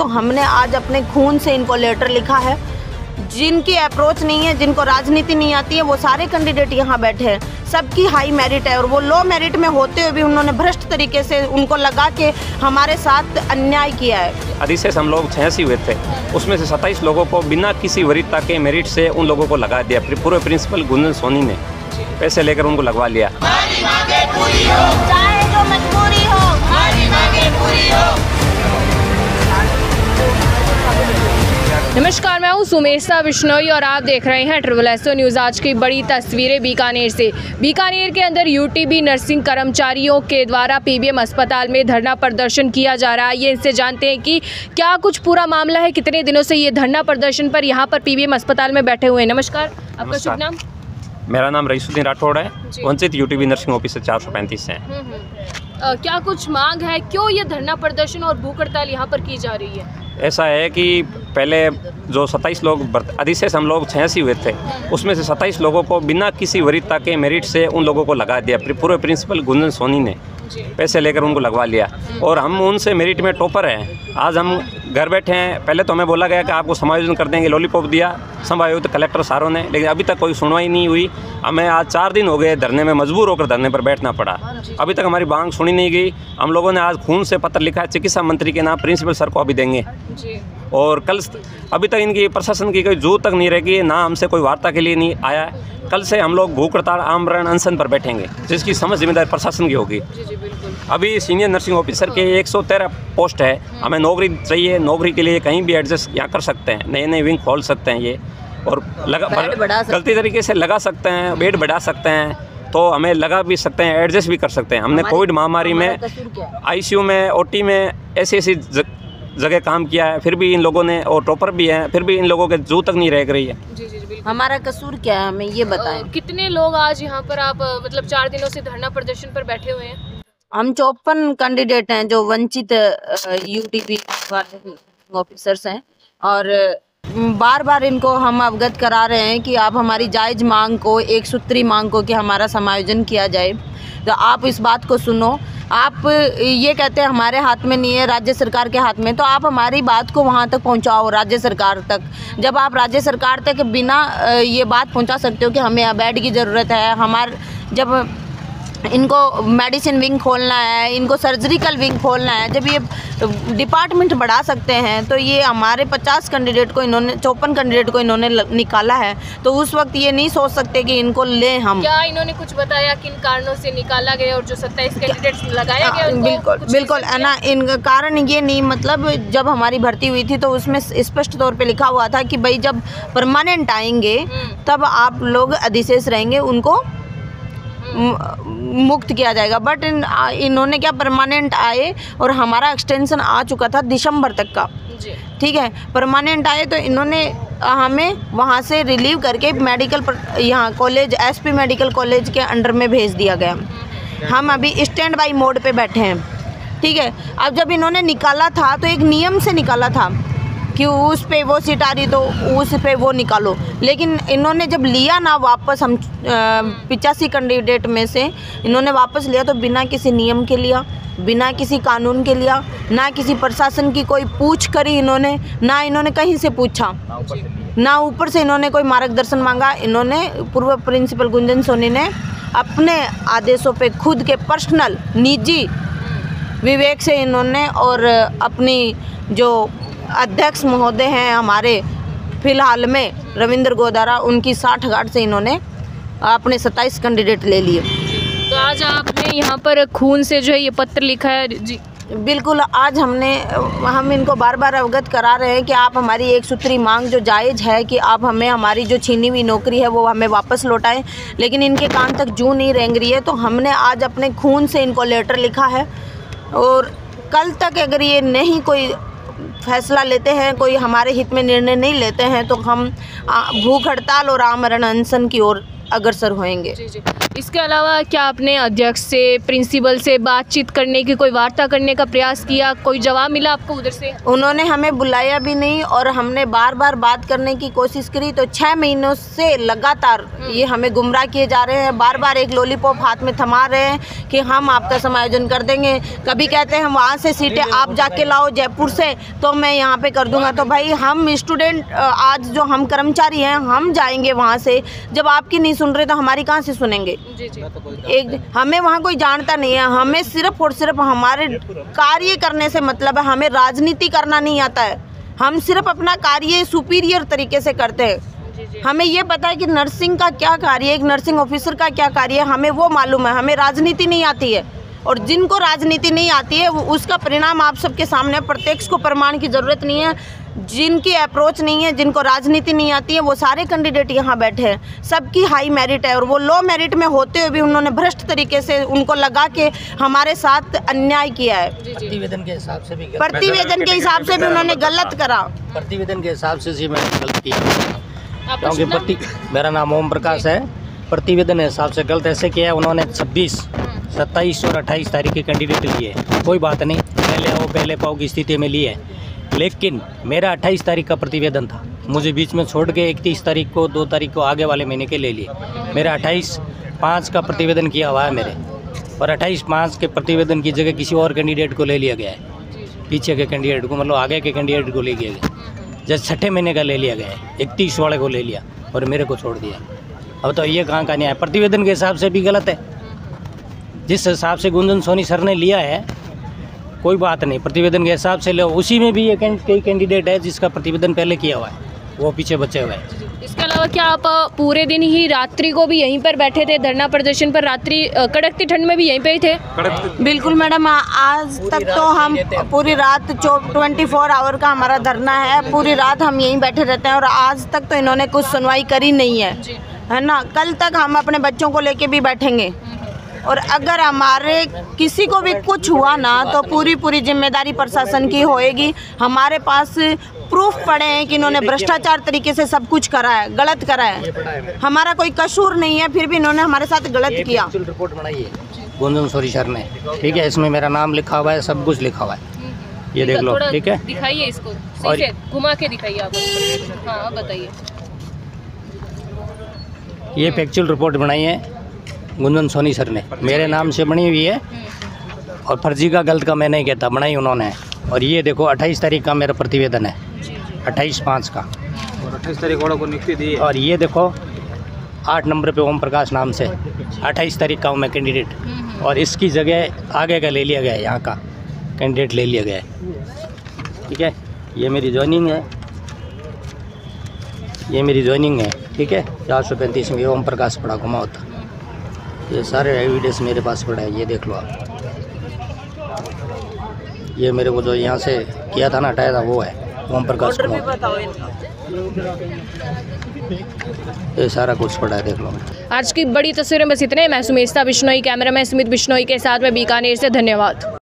तो हमने आज अपने खून से इनको लेटर लिखा है। जिनकी अप्रोच नहीं है, जिनको राजनीति नहीं आती है, वो सारे कैंडिडेट यहाँ बैठे हैं। सबकी हाई मेरिट है और वो लो मेरिट में होते हुए भी उन्होंने भ्रष्ट तरीके से उनको लगा के हमारे साथ अन्याय किया है। अधिशेष हम लोग 86 हुए थे, उसमें से 27 लोगों को बिना किसी वरीयता के मेरिट से उन लोगों को लगा दिया। पूर्व प्रिंसिपल गुंजन सोनी ने पैसे लेकर उनको लगवा लिया। हमारी मांगे पूरी हो, चाहे जो मजबूरी हो, हमारी मांगे पूरी हो। नमस्कार, मैं हूं सुमेशा बिश्नोई और आप देख रहे हैं SSO न्यूज़। आज की बड़ी तस्वीरें बीकानेर से। बीकानेर के अंदर यूटीबी नर्सिंग कर्मचारियों के द्वारा पीबीएम अस्पताल में धरना प्रदर्शन किया जा रहा है। ये इनसे जानते हैं कि क्या कुछ पूरा मामला है, कितने दिनों से ये धरना प्रदर्शन पर यहाँ पर पीबीएम अस्पताल में बैठे हुए हैं। नमस्कार, आपका शुभ नाम? मेरा नाम रईसुद्दीन राठौड़ है, वंचित यूटीबी नर्सिंग ऑफिसर 435 है। क्या कुछ मांग है, क्यों ये धरना प्रदर्शन और भूख हड़ताल यहाँ पर की जा रही है? ऐसा है कि पहले जो 27 लोग अधिशेष हम लोग 86 हुए थे, उसमें से 27 लोगों को बिना किसी वरीयता के मेरिट से उन लोगों को लगा दिया। पूर्व प्रिंसिपल गुंजन सोनी ने पैसे लेकर उनको लगवा लिया और हम उनसे मेरिट में टॉपर हैं। आज हम घर बैठे हैं। पहले तो हमें बोला गया कि आपको समायोजन कर देंगे, लॉलीपॉप दिया संभायुक्त कलेक्टर सारों ने, लेकिन अभी तक कोई सुनवाई नहीं हुई। हमें आज 4 दिन हो गए धरने में, मजबूर होकर धरने पर बैठना पड़ा। अभी तक हमारी मांग सुनी नहीं गई। हम लोगों ने आज खून से पत्र लिखा है चिकित्सा मंत्री के नाम, प्रिंसिपल सर को अभी देंगे। और कल अभी तक इनकी प्रशासन की कोई जू तक नहीं रहेगी, ना हमसे कोई वार्ता के लिए नहीं आया है। कल से हम लोग भूख हड़ताल आमरण अनशन पर बैठेंगे, जिसकी समझ जिम्मेदारी प्रशासन की होगी। अभी सीनियर नर्सिंग ऑफिसर के 113 पोस्ट है। हमें नौकरी चाहिए, नौकरी के लिए कहीं भी एडजस्ट यहाँ कर सकते हैं, नए नए विंग खोल सकते हैं ये, और गलती तरीके से लगा सकते हैं, बेड बढ़ा सकते हैं, तो हमें लगा भी सकते हैं, एडजस्ट भी कर सकते हैं। हमने कोविड महामारी में ICU में, OT में ऐसी जगह काम किया है, फिर भी इन लोगों ने, और टॉपर भी हैं, फिर भी इन लोगों के जू तक नहीं रह रही है। हमारा कसूर क्या है, हमें ये बताएं। कितने लोग आज यहाँ पर आप मतलब 4 दिनों से धरना प्रदर्शन पर बैठे हुए हैं? हम 54 कैंडिडेट हैं जो वंचित यूटीबी ऑफिसर्स हैं, और बार बार इनको हम अवगत करा रहे हैं कि आप हमारी जायज़ मांग को, एक सूत्री मांग को कि हमारा समायोजन किया जाए, तो आप इस बात को सुनो। आप ये कहते हैं हमारे हाथ में नहीं है, राज्य सरकार के हाथ में, तो आप हमारी बात को वहाँ तक पहुँचाओ, राज्य सरकार तक। जब आप राज्य सरकार तक बिना ये बात पहुँचा सकते हो कि हमें बेड की ज़रूरत है, जब इनको मेडिसिन विंग खोलना है, इनको सर्जिकल विंग खोलना है, जब ये डिपार्टमेंट बढ़ा सकते हैं, तो ये हमारे 50 कैंडिडेट को इन्होंने, 54 कैंडिडेट को इन्होंने निकाला है, तो उस वक्त ये नहीं सोच सकते कि इनको लें हम। क्या इन्होंने कुछ बताया किन कारणों से निकाला गया और जो 27 कैंडिडेट लगाया गया? बिल्कुल है ना। इनका कारण ये नहीं, मतलब जब हमारी भर्ती हुई थी तो उसमें स्पष्ट तौर पे लिखा हुआ था कि भाई जब परमानेंट आएंगे तब आप लोग अधिशेष रहेंगे, उनको मुक्त किया जाएगा। बट इन्होंने क्या, परमानेंट आए और हमारा एक्सटेंशन आ चुका था दिसंबर तक का, ठीक है। परमानेंट आए तो इन्होंने हमें वहाँ से रिलीव करके मेडिकल यहाँ कॉलेज, SP मेडिकल कॉलेज के अंडर में भेज दिया गया। हम अभी स्टैंड बाई मोड पे बैठे हैं, ठीक है। अब जब इन्होंने निकाला था तो एक नियम से निकाला था कि उस पे वो सीट आ रही तो उस पे वो निकालो, लेकिन इन्होंने जब लिया ना वापस, हम 85 कैंडिडेट में से इन्होंने वापस लिया तो बिना किसी नियम के लिया, बिना किसी कानून के लिया, ना किसी प्रशासन की कोई पूछ करी इन्होंने, ना इन्होंने कहीं से पूछा, ना ऊपर से इन्होंने कोई मार्गदर्शन मांगा। इन्होंने, पूर्व प्रिंसिपल गुंजन सोनी ने अपने आदेशों पे खुद के पर्सनल निजी विवेक से इन्होंने, और अपनी जो अध्यक्ष महोदय हैं हमारे फिलहाल में रविंद्र गोदारा, उनकी 60 से इन्होंने अपने 27 कैंडिडेट ले लिए। तो आज आपने यहाँ पर खून से जो है ये पत्र लिखा है जी? बिल्कुल। आज हम इनको बार बार अवगत करा रहे हैं कि आप हमारी एक सूत्री मांग जो जायज़ है कि आप हमें हमारी जो छीनी हुई नौकरी है वो हमें वापस लौटाएं, लेकिन इनके कान तक जू नहीं रेंग रही है। तो हमने आज अपने खून से इनको लेटर लिखा है, और कल तक अगर ये नहीं कोई फैसला लेते हैं, कोई हमारे हित में निर्णय नहीं लेते हैं, तो हम भूख हड़ताल और आमरण अनशन की ओर अग्रसर होएंगे। जी। इसके अलावा क्या आपने अध्यक्ष से, प्रिंसिपल से बातचीत करने की, कोई वार्ता करने का प्रयास किया? कोई जवाब मिला आपको उधर से? उन्होंने हमें बुलाया भी नहीं और हमने बार बार बात करने की कोशिश करी तो 6 महीनों से लगातार ये हमें गुमराह किए जा रहे हैं। बार बार एक लॉलीपॉप हाथ में थमा रहे हैं कि हम आपका समायोजन कर देंगे। कभी कहते हैं वहाँ से सीटें आप जाके लाओ जयपुर से तो मैं यहाँ पे कर दूंगा। तो भाई हम स्टूडेंट, आज जो हम कर्मचारी हैं, हम जाएंगे वहाँ से। जब आपकी नहीं सुन रहे तो हमारी कहाँ से सुनेंगे? एक हमें वहाँ कोई जानता नहीं है। हमें सिर्फ और सिर्फ हमारे कार्य करने से मतलब है। हमें राजनीति करना नहीं आता है। हम सिर्फ अपना कार्य सुपीरियर तरीके से करते हैं। हमें ये पता है कि नर्सिंग का क्या कार्य है, एक नर्सिंग ऑफिसर का क्या कार्य है, हमें वो मालूम है। हमें राजनीति नहीं आती है और जिनको राजनीति नहीं आती है उसका परिणाम आप सबके सामने, प्रत्यक्ष को प्रमाण की ज़रूरत नहीं है। जिनकी अप्रोच नहीं है, जिनको राजनीति नहीं आती है, वो सारे कैंडिडेट यहाँ बैठे हैं। सबकी हाई मेरिट है और वो लो मेरिट में होते हुए भी उन्होंने भ्रष्ट तरीके से उनको लगा के हमारे साथ अन्याय किया है। प्रतिवेदन के हिसाब से भी उन्होंने गलत करा। प्रतिवेदन के हिसाब से जी मैंने गलत किया, क्योंकि मेरा नाम ओम प्रकाश है। प्रतिवेदन के हिसाब से गलत ऐसे किया है उन्होंने। 26, 27 और 28 तारीख के कैंडिडेट लिए, कोई बात नहीं, पहले आओ पहले पाओ की स्थिति में लिए। लेकिन मेरा 28 तारीख का प्रतिवेदन था, मुझे बीच में छोड़ के 31 तारीख को, 2 तारीख को आगे वाले महीने के ले लिए। मेरा 28/5 का प्रतिवेदन किया हुआ है मेरे, और 28/5 के प्रतिवेदन की जगह किसी और कैंडिडेट को ले लिया गया है। पीछे के कैंडिडेट को, मतलब आगे के कैंडिडेट को ले लिया गया। जैसे 6ठे महीने का ले लिया गया है, 31 वाले को ले लिया और मेरे को छोड़ दिया। अब तो ये कहाँ का न्याय? प्रतिवेदन के हिसाब से भी गलत है। जिस हिसाब से गुंजन सोनी सर ने लिया है, कोई बात नहीं, प्रतिवेदन के हिसाब से लो। उसी में भी ये कई कैंडिडेट है जिसका प्रतिवेदन पहले किया हुआ है, वो पीछे बचे हुए हैं। इसके अलावा क्या आप पूरे दिन ही, रात्रि को भी यहीं पर बैठे थे धरना प्रदर्शन पर? रात्रि कड़कती ठंड में भी यहीं पे ही थे? बिल्कुल मैडम, आज तक तो हम पूरी रात 24 आवर का हमारा धरना है। पूरी रात हम यहीं बैठे रहते हैं और आज तक तो इन्होंने कुछ सुनवाई करी नहीं है ना। कल तक हम अपने बच्चों को लेके भी बैठेंगे और अगर हमारे किसी को भी कुछ हुआ ना तो पूरी जिम्मेदारी प्रशासन की होएगी। हमारे पास प्रूफ पड़े हैं कि इन्होंने भ्रष्टाचार तरीके से सब कुछ करा है, गलत करा है। हमारा कोई कसूर नहीं है, फिर भी इन्होंने हमारे साथ गलत किया। रिपोर्ट बनाई है गुंजन सोनी सर ने, ठीक है, इसमें मेरा नाम लिखा हुआ है, सब कुछ लिखा हुआ है, ये देख लो, ठीक है। दिखाइए इसको, सही से घुमा के दिखाइए आप। हाँ बताइए। ये फैक्चुअल रिपोर्ट बनाई है गुंजन सोनी सर ने, मेरे नाम से बनी हुई है और फर्जी का गलत का मैं नहीं कहता, बनाई उन्होंने। और ये देखो 28 तारीख का मेरा प्रतिवेदन है, 28/5 का, और 28 तारीख वालों को नियुक्ति दी है। और ये देखो 8 नंबर पे ओम प्रकाश नाम से 28 तारीख का हूँ मैं कैंडिडेट, और इसकी जगह आगे का ले लिया गया है, यहाँ का कैंडिडेट ले लिया गया है, ठीक है। ये मेरी ज्वाइनिंग है, ये मेरी ज्वाइनिंग है, ठीक है। 435 में ओम प्रकाश पड़ा घुमा होता, ये सारे एविडेंस मेरे पास पड़ा है, ये देख लो आप। ये मेरे को जो यहाँ से किया था ना, हटाया था, वो है ओम प्रकाश कुमार। ये सारा कुछ पड़ा है, देख लो। आज की बड़ी तस्वीरें बस इतने। मैं सुमेशता बिश्नोई, कैमरामैन सुमित बिश्नोई के साथ में बीकानेर से। धन्यवाद।